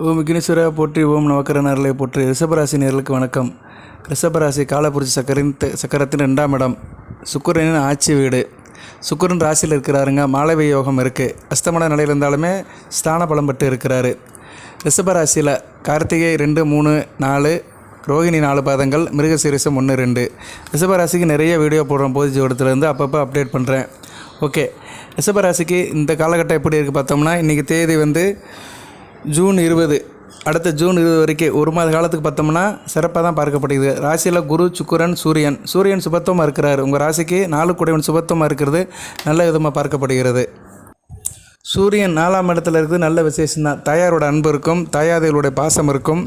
ஓம் விக்னேஸ்வரா போற்றி, ஓம் நவக்கரனர்களை போற்றி. ரிஷபராசி நேர்களுக்கு வணக்கம். ரிஷபராசி காலபுருஷ சக்கரத்தின் 2ஆம் இடம், சுக்கிரனின் ஆட்சி வீடு. சுக்கிரன் ராசியில் இருக்கிறாருங்க. மாளவிய யோகம் இருக்குது. அஸ்தமன நிலையில் இருந்தாலுமே ஸ்தான பலம் பட்டு இருக்கிறாரு. ரிஷபராசியில் கார்த்திகை 2, 3, 4, ரோகிணி 4 பாதங்கள், மிருகசீரிசம் 1, 2. ரிஷபராசிக்கு நிறைய வீடியோ போடுறோம். போதி ஜோடத்துலேருந்து அப்பப்போ அப்டேட் பண்ணுறேன். ஓகே, ரிஷபராசிக்கு இந்த காலகட்டம் எப்படி இருக்குது பார்த்தோம்னா, இன்றைக்கி தேதி வந்து ஜூன் 20. அடுத்த ஜூன் 20 வரைக்கும் 1 மாத காலத்துக்கு பார்த்தோம்னா சிறப்பாக தான் பார்க்கப்படுகிறது. ராசியில் குரு, சுக்கிரன், சூரியன் சுபத்துவமாக இருக்கிறார். உங்கள் ராசிக்கு 4 கூடையவன் சுபத்துவமாக இருக்கிறது நல்ல விதமாக பார்க்கப்படுகிறது. சூரியன் 4ஆம் இடத்துல இருக்குது. நல்ல விசேஷம்தான். தாயாரோட அன்பு இருக்கும், தாயாதைகளுடைய பாசம் இருக்கும்.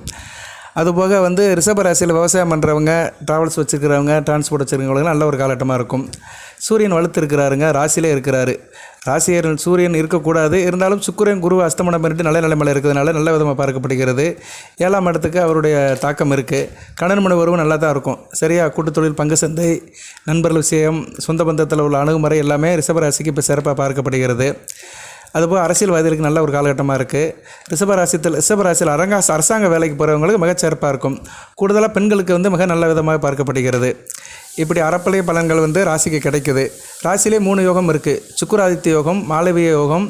அதுபோக வந்து ரிஷபராசியில் விவசாயம் பண்ணுறவங்க, ட்ராவல்ஸ் வச்சுருக்கிறவங்க, டிரான்ஸ்போர்ட் வச்சுருக்கிறவங்களுக்கு நல்ல ஒரு காலகட்டமாக இருக்கும். சூரியன் வலுத்து இருக்கிறாருங்க. ராசியிலே இருக்கிறாரு. ராசியில் சூரியன் இருக்கக்கூடாது, இருந்தாலும் சுக்கிரன் குரு அஸ்தமனம் பண்ணிட்டு நல்ல நிலைமையில் இருக்கிறதுனால நல்ல விதமாக பார்க்கப்படுகிறது. 7ஆம் இடத்துக்கு அவருடைய தாக்கம் இருக்குது. கணவன் மனைவி உறவு நல்லா தான் இருக்கும். சரியா, கூட்டுத்தொழில், பங்கு சந்தை, நண்பர்கள் விஷயம், சொந்த பந்தத்தில் உள்ள அணுகுமுறை எல்லாமே ரிஷபராசிக்கு இப்போ சிறப்பாக பார்க்கப்படுகிறது. அதுபோல் அரசியல்வாதிகளுக்கு நல்ல ஒரு காலகட்டமாக இருக்குது. ரிஷபராசியில் அரசாங்க வேலைக்கு போகிறவங்களுக்கு மிகச்சிறப்பாக இருக்கும். கூடுதலாக பெண்களுக்கு வந்து மிக நல்ல விதமாக பார்க்கப்படுகிறது. இப்படி அறப்பளைய பலன்கள் வந்து ராசிக்கு கிடைக்குது. ராசியிலே 3 யோகம் இருக்குது. சுக்கிராதித்ய யோகம், மாளவிய யோகம்,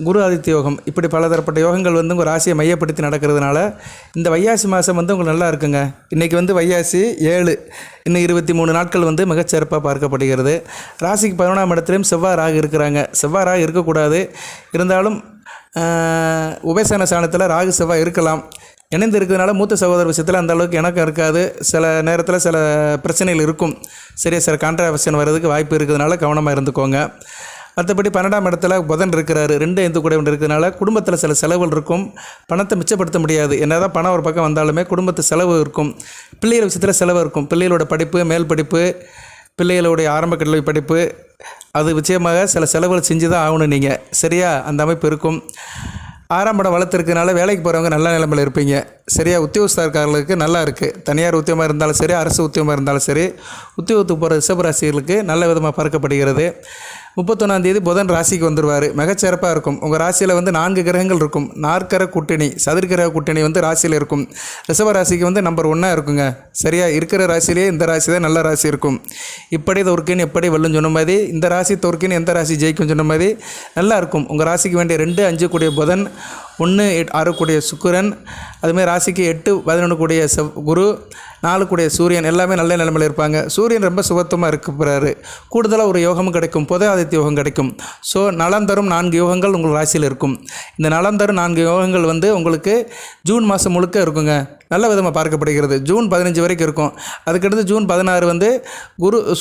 குரு ஆதித்ய யோகம். இப்படி பலதரப்பட்ட யோகங்கள் வந்து உங்கள் ராசியை மையப்படுத்தி நடக்கிறதுனால இந்த வைகாசி மாதம் வந்து உங்களுக்கு நல்லா இருக்குங்க. இன்றைக்கி வந்து வைகாசி 7, இன்னும் 23 நாட்கள் வந்து மிகச்சிறப்பாக பார்க்கப்படுகிறது. ராசிக்கு 11ஆம் இடத்துலையும் செவ்வாய் ராகு இருக்கிறாங்க. செவ்வாய் ராகு இருக்கக்கூடாது, இருந்தாலும் உபயசன ஸ்தானத்தில் ராகு செவ்வாய் இருக்கலாம். இணைந்து இருக்கிறதுனால மூத்த சகோதர விஷயத்தில் அந்த அளவுக்கு இணக்கம் இருக்காது. சில நேரத்தில் சில பிரச்சனைகள் இருக்கும். சரியா, சில கான்ட்ராவர்ஷன் வர்றதுக்கு வாய்ப்பு இருக்கிறதுனால கவனமாக இருந்துக்கோங்க. மற்றபடி 12ஆம் இடத்துல புதன் இருக்கிறாரு. 2 ஐந்து கூட இருக்கிறதுனால குடும்பத்தில் சில செலவுகள் இருக்கும். பணத்தை மிச்சப்படுத்த முடியாது. என்னதான் பணம் ஒரு பக்கம் வந்தாலுமே குடும்பத்து செலவு இருக்கும். பிள்ளைகள் விஷயத்தில் செலவு இருக்கும். பிள்ளைகளோட படிப்பு, மேல் படிப்பு, பிள்ளைகளுடைய ஆரம்ப கல்வி படிப்பு, அது நிச்சயமாக சில செலவுகள் செஞ்சு தான் ஆகணும் நீங்கள். சரியா, அந்த அமைப்பு இருக்கும். 6ஆம் இடம் வளர்த்துருக்கனால வேலைக்கு போகிறவங்க நல்ல நிலைமையில் இருப்பீங்க. சரியா, உத்தியோகஸ்தர்களுக்கு நல்லா இருக்குது. தனியார் உத்தியோகமாக இருந்தாலும் சரி, அரசு உத்தியோகமாக இருந்தாலும் சரி, உத்தியோகத்துக்கு போகிற ரிஷபராசிகளுக்கு நல்ல விதமாக பார்க்கப்படுகிறது. 31ஆம் தேதி புதன் ராசிக்கு வந்துடுவார். மிகச்சிறப்பாக இருக்கும். உங்கள் ராசியில் வந்து 4 கிரகங்கள் இருக்கும். நாற்கர கூட்டணி, சதுர்கிரக கூட்டணி வந்து ராசியில் இருக்கும். ரிஷபராசிக்கு வந்து நம்பர் 1 இருக்குங்க. சரியா, இருக்கிற ராசியிலே இந்த ராசி தான் நல்ல ராசி இருக்கும். இப்படி தோற்கின்னு எப்படி வெல்லும் சொன்ன மாதிரி, இந்த ராசி தோற்கின்னு எந்த ராசி ஜெயிக்கும் சொன்ன மாதிரி நல்லா இருக்கும். உங்கள் ராசிக்கு வேண்டிய 2, 5 கூடிய புதன், 1, 6 கூடிய சுக்கிரன், அதுமாதிரி ராசிக்கு 8, 11 கூடிய குரு, 4 கூடிய சூரியன் எல்லாமே நல்ல நிலைமையில் இருப்பாங்க. சூரியன் ரொம்ப சுபத்துவமாக இருக்கிறாரு. கூடுதலாக ஒரு யோகமும் கிடைக்கும். பொது ஆதித்ய யோகம் கிடைக்கும். ஸோ நலம் தரும் 4 யோகங்கள் உங்கள் ராசியில் இருக்கும். இந்த நலம் தரும் 4 யோகங்கள் வந்து உங்களுக்கு ஜூன் மாதம் முழுக்க இருக்குங்க. நல்ல விதமாக பார்க்கப்படுகிறது. ஜூன் 15 வரைக்கும் இருக்கும். அதுக்கடுத்து ஜூன் 16 வந்து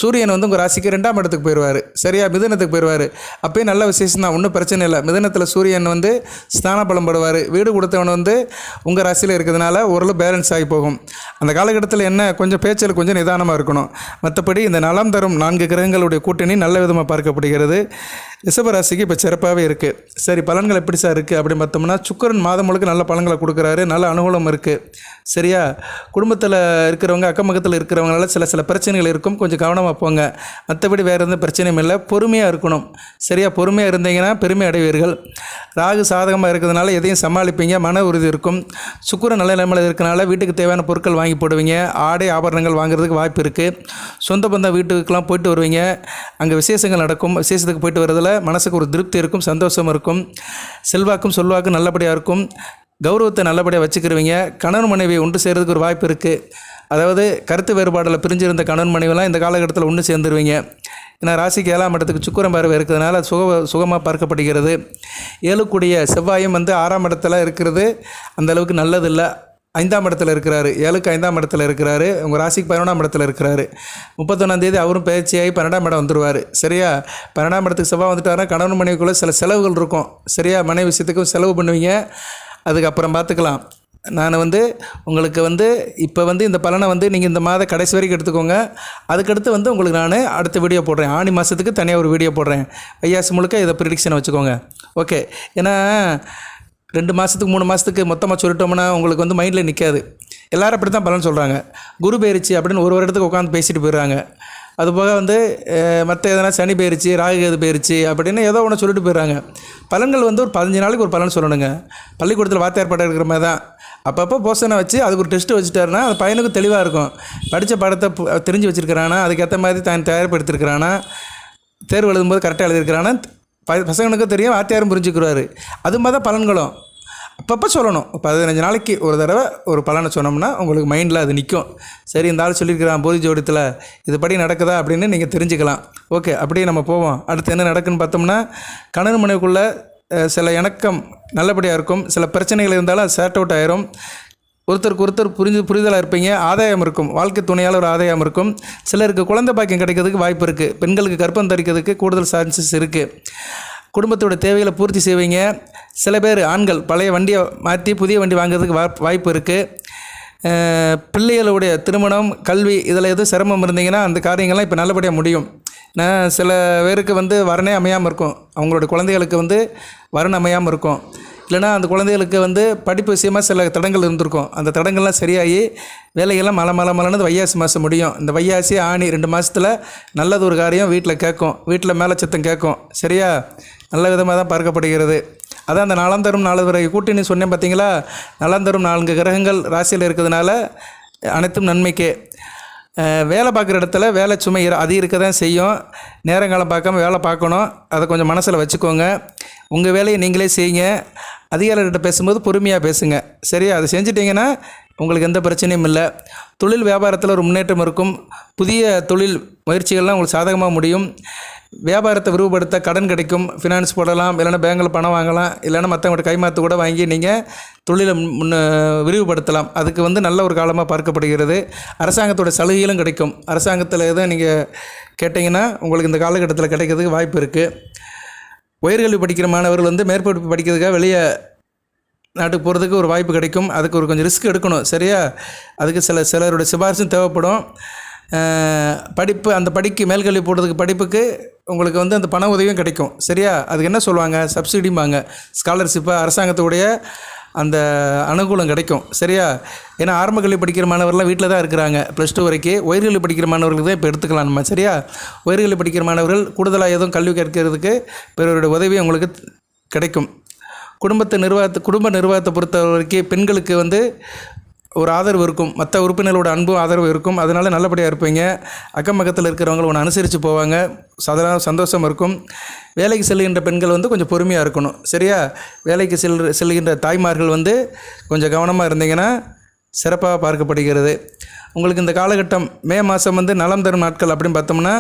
சூரியன் வந்து உங்கள் ராசிக்கு 2ஆம் இடத்துக்கு போயிடுவார். சரியா, மிதுனத்துக்கு போயிடுவார். அப்போயும் நல்ல விசேஷம் தான், ஒன்றும் பிரச்சனை இல்லை. மிதுனத்தில் சூரியன் வந்து ஸ்தான பலம் படுவார். வீடு கொடுத்தவன் வந்து உங்கள் ராசியில் இருக்கிறதுனால ஓரளவு பேலன்ஸ் ஆகி போகும். அந்த காலகட்டத்தில் என்ன, கொஞ்சம் பேச்சில் கொஞ்சம் நிதானமாக இருக்கணும். மற்றபடி இந்த நலம் தரும் 4 கிரகங்களுடைய கூட்டணி நல்ல விதமாக பார்க்கப்படுகிறது. ரிஷபராசிக்கு இப்போ சிறப்பாகவே இருக்குது. சரி, பலன்கள் எப்படி சார் இருக்குது அப்படின்னு பார்த்தோம்னா, சுக்கிரன் மாதம் முழுக்க நல்ல பலன்களை கொடுக்குறாரு. நல்ல அனுகூலம் இருக்குது. சரியா, குடும்பத்தில் இருக்கிறவங்க, அக்கம் பக்கத்தில் இருக்கிறவங்களால சில பிரச்சனைகள் இருக்கும். கொஞ்சம் கவனமாக போங்க. மற்றபடி வேறு எந்த பிரச்சனையும் இல்லை. பொறுமையாக இருக்கணும். சரியா, பொறுமையாக இருந்தீங்கன்னா பெருமை அடைவீர்கள். ராகு சாதகமாக இருக்கிறதுனால எதையும் சமாளிப்பீங்க. மன உறுதி இருக்கும். சுக்கிரன் நல்ல நிலைமையில் இருக்கிறனால வீட்டுக்கு தேவையான பொருட்கள் வாங்கி போடுவீங்க. ஆடை ஆபரணங்கள் வாங்குறதுக்கு வாய்ப்பு இருக்குது. சொந்த பந்த வீட்டுக்கெலாம் போயிட்டு வருவீங்க. அங்கே விசேஷங்கள் நடக்கும். விசேஷத்துக்கு போயிட்டு வரதில் மனசுக்கு ஒரு திருப்தி இருக்கும், சந்தோஷம் இருக்கும். செல்வாக்கும் சொல்வாக்கும் நல்லபடியாக இருக்கும். கௌரவத்தை நல்லபடியாக வச்சுக்கிருவீங்க. கணவன் மனைவி ஒன்று சேர்றதுக்கு ஒரு வாய்ப்பு இருக்குது. அதாவது கருத்து வேறுபாடில் பிரிஞ்சிருந்த கணவன் மனைவிலாம் இந்த காலகட்டத்தில் ஒன்று சேர்ந்துருவீங்க. ஏன்னா ராசிக்கு 7ஆம் இடத்துக்கு சுக்கிரன் பார்வை இருக்கிறதுனால சுகமாக பார்க்கப்படுகிறது. 7 கூடிய செவ்வாயும் வந்து 6ஆம் இடத்துல இருக்கிறது அந்தளவுக்கு நல்லதில்லை. 5ஆம் இடத்துல இருக்கிறாரு. 7க்கு 5ஆம் இடத்துல இருக்கிறாரு. உங்கள் ராசிக்கு 11ஆம் இடத்துல இருக்கிறாரு. 31ஆம் தேதி அவரும் பயிற்சியாகி 12ஆம் இடம் வந்துடுவார். சரியா, 12ஆம் இடத்துக்கு செவ்வாய் வந்துட்டாருன்னா கணவன் மனைவிக்குள்ளே சில செலவுகள் இருக்கும். சரியா, மனைவி விஷயத்துக்கும் செலவு பண்ணுவீங்க. அதுக்கப்புறம் பார்த்துக்கலாம். நான் வந்து உங்களுக்கு வந்து இப்போ வந்து இந்த பலனை வந்து நீங்கள் இந்த மாத கடைசி வரைக்கும் எடுத்துக்கோங்க. அதுக்கடுத்து வந்து உங்களுக்கு நான் அடுத்த வீடியோ போடுறேன். ஆனி மாதத்துக்கு தனியாக ஒரு வீடியோ போடுறேன். வைகாசி முழுக்க இதை ப்ரிடிக்ஷனை வச்சுக்கோங்க. ஓகே, ஏன்னா 2 மாதத்துக்கு 3 மாதத்துக்கு மொத்தமாக சொல்லிட்டோம்னா உங்களுக்கு வந்து மைண்டில் நிற்காது. எல்லோரும் அப்படி தான் பலன் சொல்கிறாங்க. குரு பயிற்சி அப்படின்னு ஒரு வருடத்துக்கு உட்காந்து பேசிட்டு போயிடுறாங்க. அதுபோக வந்து மற்ற எதனா சனி பயிற்சி ராகு கேது பயிற்சி அப்படின்னு ஏதோ ஒன்று சொல்லிட்டு போயிடுறாங்க. பலன்கள் வந்து ஒரு 15 நாளைக்கு ஒரு பலன் சொல்லணுங்க. பள்ளிக்கூடத்தில் வாத்தியார் பாடம் இருக்கிற மாதிரி தான். அப்பப்போ போஷனை வச்சு அதுக்கு ஒரு டெஸ்ட்டு வச்சுட்டாருன்னா அது பையனுக்கு தெளிவாக இருக்கும். படித்த பாடத்தை தெரிஞ்சு வச்சுருக்கிறானா, அதுக்கேற்ற மாதிரி தான் தயார்படுத்திருக்கிறானா, தேர்வு எழுதும்போது கரெக்டாக எழுதியிருக்கிறானா, பசங்களுக்கும் தெரியும், வாத்தியாரும் புரிஞ்சுக்கிறாரு. அது மாதிரி தான் பலன்களும் அப்பப்போ சொல்லணும். 15 நாளைக்கு ஒரு தடவை ஒரு பலனை சொன்னோம்னா உங்களுக்கு மைண்டில் அது நிற்கும். சரி, இந்த ஆள் சொல்லியிருக்கிறான் போதி ஜோடியத்தில் இதுபடி நடக்குதா அப்படின்னு நீங்கள் தெரிஞ்சுக்கலாம். ஓகே, அப்படியே நம்ம போவோம். அடுத்து என்ன நடக்குன்னு பார்த்தோம்னா, கணவன் மனைவிக்குள்ளே சில இணக்கம் நல்லபடியாக இருக்கும். சில பிரச்சனைகள் இருந்தாலும் அது சார்ட் அவுட் ஆயிரும். ஒருத்தருக்கு ஒருத்தர் புரிதலாக இருப்பீங்க. ஆதாயம் இருக்கும். வாழ்க்கை துணையால் ஒரு ஆதாயம் இருக்கும். சிலருக்கு குழந்தை பாக்கியம் கிடைக்கிறதுக்கு வாய்ப்பு இருக்குது. பெண்களுக்கு கர்ப்பம் தரிக்கிறதுக்கு கூடுதல் சான்சஸ் இருக்குது. குடும்பத்தோட தேவைகளை பூர்த்தி செய்வீங்க. சில பேர் ஆண்கள் பழைய வண்டியை மாற்றி புதிய வண்டி வாங்குறதுக்கு வாய்ப்பு இருக்குது. பிள்ளைகளுடைய திருமணம், கல்வி இதில் எதுவும் சிரமம் இருந்தீங்கன்னா அந்த காரியங்கள்லாம் இப்போ நல்லபடியாக முடியும். சில பேருக்கு வந்து வரனே அமையாமல் இருக்கும். அவங்களோட குழந்தைகளுக்கு வந்து வரன் அமையாமல் இருக்கும். இல்லைனா அந்த குழந்தைகளுக்கு வந்து படிப்பு விஷயமாக சில தடங்கள் இருந்திருக்கும். அந்த தடங்கள்லாம் சரியாகி வேலைகள்லாம் மலன்னு வைகாசி மாதம் முடியும். இந்த வைகாசி ஆணி 2 மாதத்தில் நல்லது ஒரு காரியம் வீட்டில் கேட்கும். வீட்டில் மேலே சத்தம் கேட்கும். சரியா? நல்ல விதமாக தான் பார்க்கப்படுகிறது. அதான் அந்த நலந்தரும் 4 வரை கூட்டின்னு சொன்னேன் பார்த்தீங்களா? நலந்தரும் 4 கிரகங்கள் ராசியில் இருக்கிறதுனால அனைத்தும் நன்மைக்கே. வேலை பார்க்குற இடத்துல வேலை சுமை அது இருக்க தான் செய்யும். நேரங்காலம் பார்க்காம வேலை பார்க்கணும். அதை கொஞ்சம் மனசில் வச்சுக்கோங்க. உங்கள் வேலையை நீங்களே செய்யுங்க. அதிகாரிகிட்ட பேசும்போது பொறுமையாக பேசுங்க. சரியா? அதை செஞ்சிட்டிங்கன்னா உங்களுக்கு எந்த பிரச்சனையும் இல்லை. தொழில் வியாபாரத்தில் ஒரு முன்னேற்றம் இருக்கும். புதிய தொழில் முயற்சிகள்லாம் உங்களுக்கு சாதகமாக முடியும். வியாபாரத்தை விரிவுபடுத்த கடன் கிடைக்கும். ஃபினான்ஸ் போடலாம், இல்லைனா பேங்கில் பணம் வாங்கலாம், இல்லைனா மற்றவங்கள்ட்ட கைமாற்று கூட வாங்கி நீங்கள் தொழிலை விரிவுபடுத்தலாம். அதுக்கு வந்து நல்ல ஒரு காலமாக பார்க்கப்படுகிறது. அரசாங்கத்தோட சலுகைகளும் கிடைக்கும். அரசாங்கத்தில் எதுவும் நீங்கள் கேட்டிங்கன்னா உங்களுக்கு இந்த காலகட்டத்தில் கிடைக்கிறதுக்கு வாய்ப்பு இருக்குது. உயர்கல்வி படிக்கிற மாணவர்கள் வந்து மேற்படிப்பு படிக்கிறதுக்காக வெளியே நாட்டுக்கு போகிறதுக்கு ஒரு வாய்ப்பு கிடைக்கும். அதுக்கு ஒரு கொஞ்சம் ரிஸ்க் எடுக்கணும். சரியா? அதுக்கு சிலருடைய சிபாரிசும் தேவைப்படும். அந்த மேல்கல்வி போடுறதுக்கு படிப்புக்கு உங்களுக்கு வந்து அந்த பண உதவியும் கிடைக்கும். சரியா? அதுக்கு என்ன சொல்லுவாங்க? சப்சிடிம்பாங்க. ஸ்காலர்ஷிப்பு, அரசாங்கத்துடைய அந்த அனுகூலம் கிடைக்கும். சரியா? ஏன்னா ஆரம்ப கல்வி படிக்கிற மாணவர்கள்லாம் வீட்டில் தான் இருக்கிறாங்க +2 வரைக்கும். உயர்கல்வி படிக்கிற மாணவர்களுக்கு தான் இப்போ எடுத்துக்கலாம் நம்ம. சரியா? உயர்கல்வி படிக்கிற மாணவர்கள் கூடுதலாக எதுவும் கல்வி கற்கிறதுக்கு பிறருடைய உதவி உங்களுக்கு கிடைக்கும். குடும்ப நிர்வாகத்தை பொறுத்த வரைக்கும் பெண்களுக்கு வந்து ஒரு ஆதரவு இருக்கும். மற்ற உறுப்பினர்களோட அன்பும் ஆதரவு இருக்கும். அதனால் நல்லபடியாக இருப்பீங்க. அக்கம் பக்கத்தில் இருக்கிறவங்களை ஒன்று அனுசரித்து போவாங்க. சாதாரண சந்தோஷம் இருக்கும். வேலைக்கு செல்கின்ற பெண்கள் வந்து கொஞ்சம் பொறுமையாக இருக்கணும். சரியா? வேலைக்கு செல்கின்ற தாய்மார்கள் வந்து கொஞ்சம் கவனமாக இருந்தீங்கன்னா சிறப்பாக பார்க்கப்படுகிறது. உங்களுக்கு இந்த காலகட்டம் மே மாதம் வந்து நலம் தரும் நாட்கள் அப்படின்னு பார்த்தோம்னா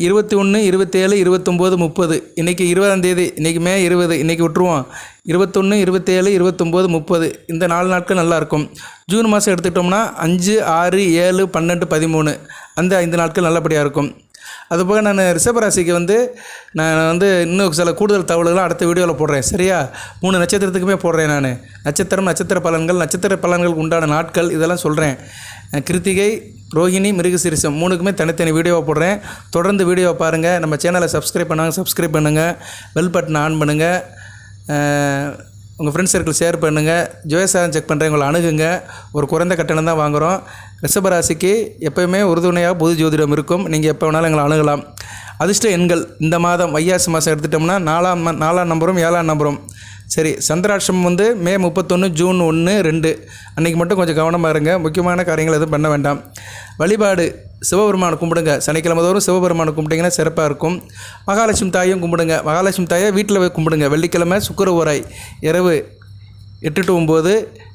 21, 27, 29, 30. இன்றைக்கி 20ஆம் தேதி. இன்றைக்கி மே 20. இன்றைக்கி விட்டுருவோம். 21, 27, 29, 30 இந்த 4 நாட்கள் நல்லாயிருக்கும். ஜூன் மாதம் எடுத்துக்கிட்டோம்னா 5, 6, 7, 12, 13 அந்த 5 நாட்கள் நல்லபடியாக இருக்கும். அதுபோக நான் ரிஷபராசிக்கு வந்து இன்னும் சில கூடுதல் தகவல்கள்லாம் அடுத்த வீடியோவில் போடுறேன். சரியா? 3 நட்சத்திரத்துக்குமே போடுறேன். நான் நட்சத்திர பலன்களுக்கு உண்டான நாட்கள் இதெல்லாம் சொல்கிறேன். கிருத்திகை, ரோஹிணி, மிருகசீரிஷம் 3க்குமே தனித்தனி வீடியோவை போடுறேன். தொடர்ந்து வீடியோவை பாருங்கள். நம்ம சேனலை சப்ஸ்கிரைப் பண்ணுங்கள். பெல் பட்டனை ஆன் பண்ணுங்கள். உங்கள் ஃப்ரெண்ட்ஸ் சர்க்கிள் ஷேர் பண்ணுங்கள். ஜோதிடம் செக் பண்ணுறவங்களை அணுகுங்க. ஒரு குறைந்த கட்டணம் தான் வாங்குகிறோம். ரிஷபராசிக்கு எப்போயுமே உறுதுணையாக பொது ஜோதிடம் இருக்கும். நீங்கள் எப்போ வேணாலும் எங்களை அணுகலாம். அதிர்ஷ்ட எண்கள் இந்த மாதம் வைகாசி மாதம் எடுத்துட்டோம்னா 4ஆம் நம்பரும் 7ஆம் நம்பரும். சரி, சந்திராஷ்டமம் வந்து மே 31, ஜூன் 1, 2 அன்றைக்கி மட்டும் கொஞ்சம் கவனமாக இருங்க. முக்கியமான காரியங்கள் எதுவும் பண்ண வேண்டாம். வழிபாடு சிவபெருமானை கும்பிடுங்க. சனிக்கிழமை தோறும் சிவபெருமானை கும்பிட்டிங்கன்னா சிறப்பாக இருக்கும். மகாலட்சுமி தாயும் கும்பிடுங்க. மகாலட்சுமி தாயை வீட்டில் போய் கும்பிடுங்க. வெள்ளிக்கிழமை சுக்கிர ஓராய் இரவு 8 to 9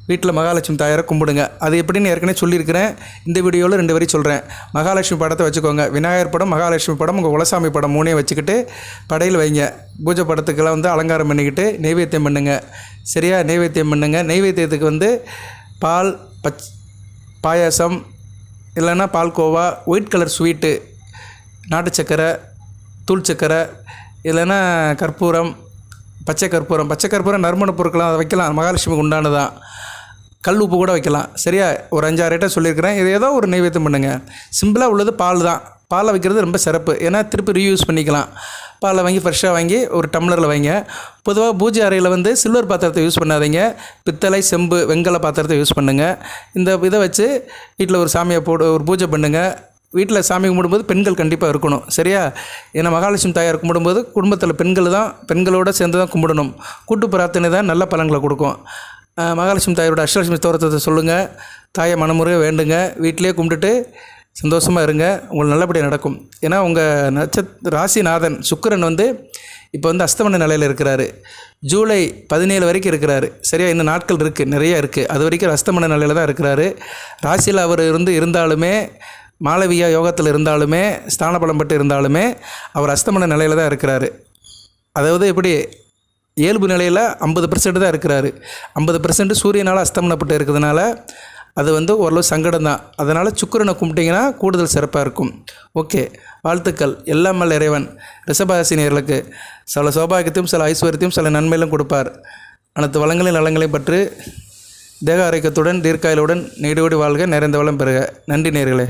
வீட்டில் மகாலட்சுமி தாயாரை கும்பிடுங்க. அது எப்படின்னு ஏற்கனவே சொல்லியிருக்கிறேன். இந்த வீடியோவில் 2 வரி சொல்கிறேன். மகாலட்சுமி படத்தை வச்சுக்கோங்க. விநாயகர் படம், மகாலட்சுமி படம், உங்கள் குலசாமி படம் 3 வச்சுக்கிட்டு படையில் வைங்க. பூஜை படத்துக்கெல்லாம் வந்து அலங்காரம் பண்ணிக்கிட்டு நெய்வேத்தியம் பண்ணுங்கள். சரியா? நெய்வேத்தியம் பண்ணுங்கள். நெய்வேத்தியத்துக்கு வந்து பால், பாயாசம், இல்லைன்னா பால்கோவா, ஒயிட் கலர் ஸ்வீட்டு, நாட்டு சக்கரை, தூள் சக்கரை, இல்லைன்னா கற்பூரம், பச்சை கற்பூரம் நறுமண பொருட்களாக அதை வைக்கலாம். மகாலட்சுமிக்கு உண்டானதான். கல் உப்பு கூட வைக்கலாம். சரியா? ஒரு 5-6 ஐட்டம் சொல்லியிருக்கிறேன். இது ஏதோ ஒரு நெய்வேத்தியம் பண்ணுங்கள். சிம்பிளாக உள்ளது பால் தான். பாலை வைக்கிறது ரொம்ப சிறப்பு. ஏன்னா திருப்பி ரீயூஸ் பண்ணிக்கலாம். பாலை வாங்கி ஃப்ரெஷ்ஷாக வாங்கி ஒரு டம்ளரில் வைங்க. பொதுவாக பூஜை அறையில் வந்து சில்வர் பாத்திரத்தை யூஸ் பண்ணாதீங்க. பித்தளை, செம்பு, வெங்கல பாத்திரத்தை யூஸ் பண்ணுங்கள். இந்த இதை வச்சு வீட்டில் ஒரு சாமியை ஒரு பூஜை பண்ணுங்கள். வீட்டில் சாமி கும்பிடும்போது பெண்கள் கண்டிப்பாக இருக்கணும், சரியா? ஏன்னா மகாலட்சுமி தாயார் கும்பிடும்போது குடும்பத்தில் பெண்களோடு சேர்ந்து தான் கும்பிடணும். கூட்டு பிரார்த்தனை தான் நல்ல பலன்களை கொடுக்கும். மகாலட்சுமி தாயாரோட அஷ்டலட்சுமி ஸ்தோத்திரத்தை சொல்லுங்கள், தாயை மனமுறையாக வேண்டுங்க, வீட்டிலே கும்பிட்டுட்டு சந்தோஷமாக இருங்க, உங்களுக்கு நல்லபடியாக நடக்கும். ஏன்னா உங்கள் ராசிநாதன் சுக்கிரன் இப்போ அஸ்தமன நிலையில் இருக்கிறாரு. ஜூலை 17 வரைக்கும் இருக்கிறாரு, சரியா? இன்னும் நாட்கள் இருக்குது, நிறையா இருக்குது. அது வரைக்கும் அஸ்தமன நிலையில் தான் இருக்கிறாரு. ராசியில் அவர் இருந்தாலுமே, மாளவியா யோகத்தில் இருந்தாலுமே, ஸ்தான பலம் பெற்று இருந்தாலுமே அவர் அஸ்தமன நிலையில் தான் இருக்கிறாரு. அதாவது எப்படி இயல்பு நிலையில் 50% தான் இருக்கிறாரு. 50% சூரியனால் அஸ்தமனப்பட்டு இருக்கிறதுனால அது ஓரளவு சங்கடம் தான். அதனால் சுக்கிரனை கும்பிட்டிங்கன்னா கூடுதல் சிறப்பாக இருக்கும். ஓகே, வாழ்த்துக்கள். எல்லாம் வல்ல இறைவன் ரிஷபராசினியர்களுக்கு சில சௌபாகியத்தையும் சில ஐஸ்வர்யத்தையும் சில நன்மையிலும் கொடுப்பார். அனைத்து வளங்களையும் நலங்களையும் பற்றி தேக ஆரோக்கியத்துடன் தீர்க்காயலுடன் நீடோடி வாழ்க, நிறைந்த வளம் பெறுக. நன்றி நேயர்களே.